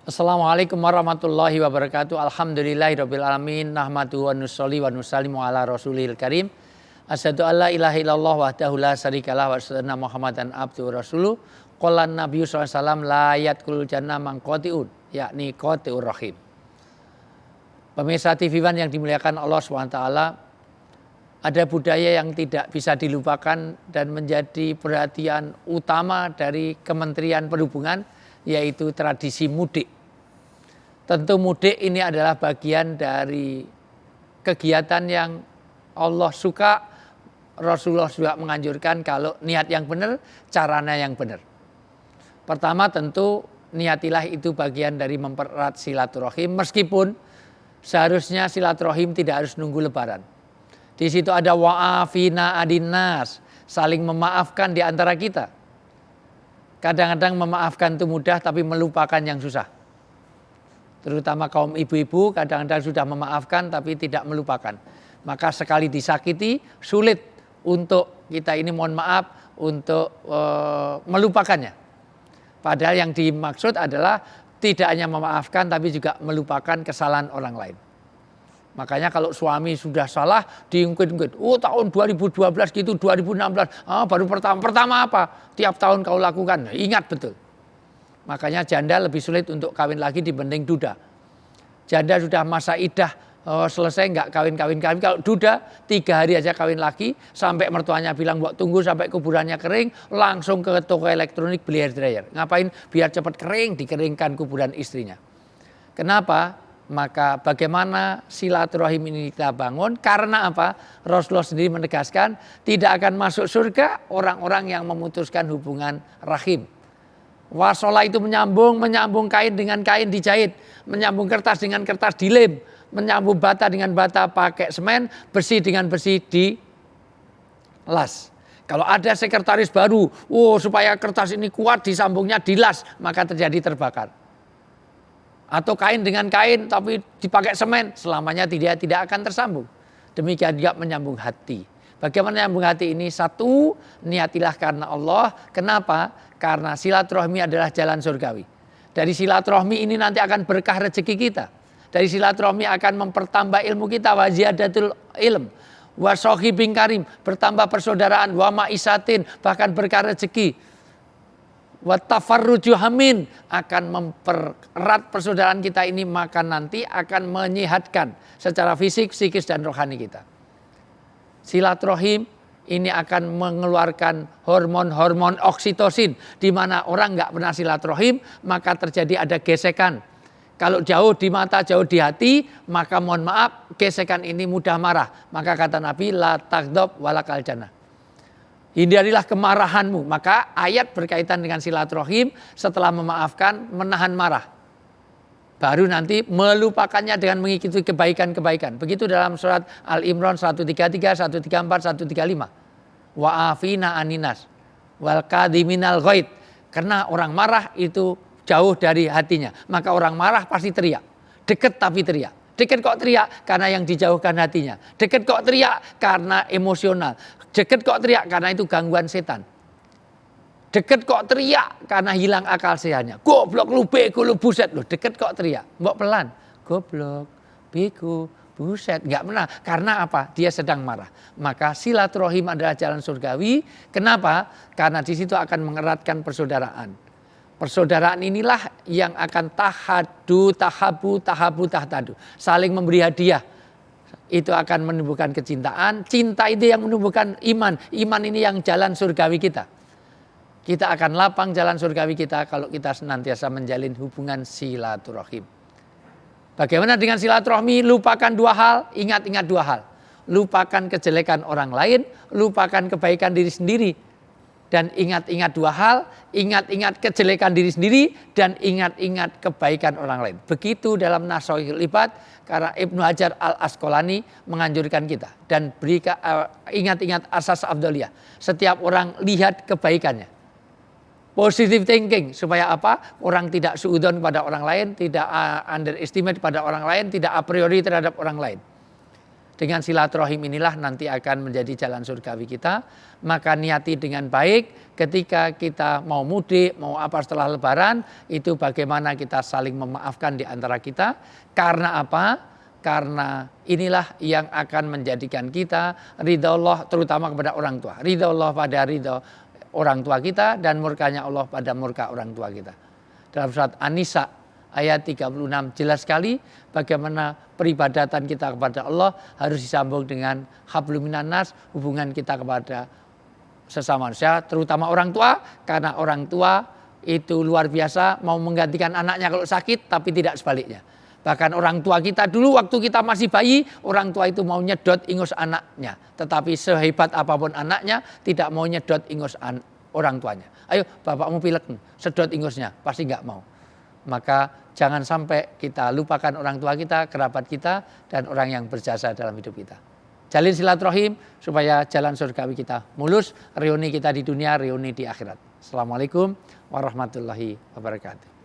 Assalamualaikum warahmatullahi wabarakatuh. Alhamdulillahirabbil alamin. Nahmaduhu wa nusolli wa nusallimu ala rasulil karim. Asyhadu alla ilaha illallah wahdahu la syarikalah wa asyhadu anna Muhammadan abduhu rasuluh. Qala nabiyyu sallallahu alaihi wasallam la yadkhulul jannah man qati'un, yakni qati'ur rahim. Pemirsa TV One yang dimuliakan Allah SWT, ada budaya yang tidak bisa dilupakan dan menjadi perhatian utama dari Kementerian Perhubungan, yaitu tradisi mudik. Tentu mudik ini adalah bagian dari kegiatan yang Allah suka. Rasulullah juga menganjurkan kalau niat yang benar, caranya yang benar. Pertama tentu niatilah itu bagian dari mempererat silaturahim, meskipun seharusnya silaturahim tidak harus nunggu lebaran. Di situ ada wa'afina adinnas, saling memaafkan di antara kita. Kadang-kadang memaafkan itu mudah tapi melupakan yang susah. Terutama kaum ibu-ibu kadang-kadang sudah memaafkan tapi tidak melupakan. Maka sekali disakiti sulit untuk kita ini mohon maaf untuk melupakannya. Padahal yang dimaksud adalah tidak hanya memaafkan tapi juga melupakan kesalahan orang lain. Makanya kalau suami sudah salah diungkit-ungkit. Oh tahun 2012 gitu, 2016. Baru pertama apa? Tiap tahun kau lakukan. Ingat betul. Makanya janda lebih sulit untuk kawin lagi dibanding duda. Janda sudah masa idah selesai nggak kawin-kawin. Kalau duda 3 hari aja kawin lagi. Sampai mertuanya bilang buat tunggu sampai kuburannya kering. Langsung ke toko elektronik beli hair dryer. Ngapain? Biar cepat kering, dikeringkan kuburan istrinya. Kenapa? Maka bagaimana silaturahim ini kita bangun? Karena apa? Rasulullah sendiri menegaskan tidak akan masuk surga orang-orang yang memutuskan hubungan rahim. Wasola itu menyambung kain dengan kain dijahit, menyambung kertas dengan kertas dilem, menyambung bata dengan bata pakai semen, besi dengan besi dilas. Kalau ada sekretaris baru, supaya kertas ini kuat disambungnya dilas, maka terjadi terbakar. Atau kain dengan kain tapi dipakai semen, selamanya tidak akan tersambung. Demikian juga menyambung hati. Bagaimana menyambung hati ini? Satu, niatilah karena Allah. Kenapa? Karena silaturahmi adalah jalan surgawi. Dari silaturahmi ini nanti akan berkah rezeki kita. Dari silaturahmi akan mempertambah ilmu kita. Wa ziyadatul ilm. Wa sohibin karim. Bertambah persaudaraan. Wa ma'isatin. Bahkan berkah rezeki. Wa tafarruju hamin. Akan mempererat persaudaraan kita ini. Maka nanti akan menyehatkan secara fisik, psikis dan rohani kita. Silaturahim ini akan mengeluarkan hormon-hormon oksitosin. Di mana orang nggak pernah silaturahim, maka terjadi ada gesekan. Kalau jauh di mata, jauh di hati, maka mohon maaf, gesekan ini mudah marah. Maka kata Nabi, la taghdab walakal jannah. Hindarilah kemarahanmu. Maka ayat berkaitan dengan silaturahim, setelah memaafkan, menahan marah. Baru nanti melupakannya dengan mengikuti kebaikan-kebaikan. Begitu dalam surat Al-Imran 133, 134, 135. Wa'afina aninas wal kadhiminal ghaid. Karena orang marah itu jauh dari hatinya. Maka orang marah pasti teriak. Dekat tapi teriak. Dekat kok teriak? Karena yang dijauhkan hatinya. Dekat kok teriak? Karena emosional. Dekat kok teriak? Karena itu gangguan setan. Deket kok teriak karena hilang akal sehatnya. Goblok lu, bego lu, buset lu. Deket kok teriak. Mbok pelan. Goblok, bego, buset. Enggak pernah. Karena apa? Dia sedang marah. Maka silaturahim adalah jalan surgawi. Kenapa? Karena di situ akan mengeratkan persaudaraan. Persaudaraan inilah yang akan tahabu, tahtadu. Saling memberi hadiah. Itu akan menumbuhkan kecintaan. Cinta itu yang menumbuhkan iman. Iman ini yang jalan surgawi kita. Kita akan lapang jalan surgawi kita kalau kita senantiasa menjalin hubungan silaturahim. Bagaimana dengan silaturahmi? Lupakan 2 hal, ingat-ingat 2 hal. Lupakan kejelekan orang lain, lupakan kebaikan diri sendiri. Dan ingat-ingat 2 hal, ingat-ingat kejelekan diri sendiri dan ingat-ingat kebaikan orang lain. Begitu dalam Nasha'il Ibad, karena Ibnu Hajar Al-Asqalani menganjurkan kita. Dan ingat-ingat asas afdaliyah. Setiap orang lihat kebaikannya. Positive thinking, supaya apa? Orang tidak suudzon pada orang lain, tidak underestimate pada orang lain, tidak a priori terhadap orang lain. Dengan silaturahim inilah nanti akan menjadi jalan surgawi kita. Maka niati dengan baik ketika kita mau mudik, mau apa setelah lebaran, itu bagaimana kita saling memaafkan di antara kita. Karena apa? Karena inilah yang akan menjadikan kita ridha Allah terutama kepada orang tua. Ridha Allah pada ridha orang tua kita dan murkanya Allah pada murka orang tua kita. Dalam surat An-Nisa ayat 36 jelas sekali bagaimana peribadatan kita kepada Allah harus disambung dengan hablum minan nas, hubungan kita kepada sesama manusia, terutama orang tua, karena orang tua itu luar biasa mau menggantikan anaknya kalau sakit, tapi tidak sebaliknya. Bahkan orang tua kita dulu waktu kita masih bayi, orang tua itu mau nyedot ingus anaknya, tetapi sehebat apapun anaknya tidak mau nyedot ingus orang tuanya. Ayo bapakmu pilek, sedot ingusnya, pasti nggak mau. Maka jangan sampai kita lupakan orang tua kita, kerabat kita, dan orang yang berjasa dalam hidup kita. Jalin silaturahim supaya jalan surgawi kita mulus, reuni kita di dunia, reuni di akhirat. Assalamualaikum warahmatullahi wabarakatuh.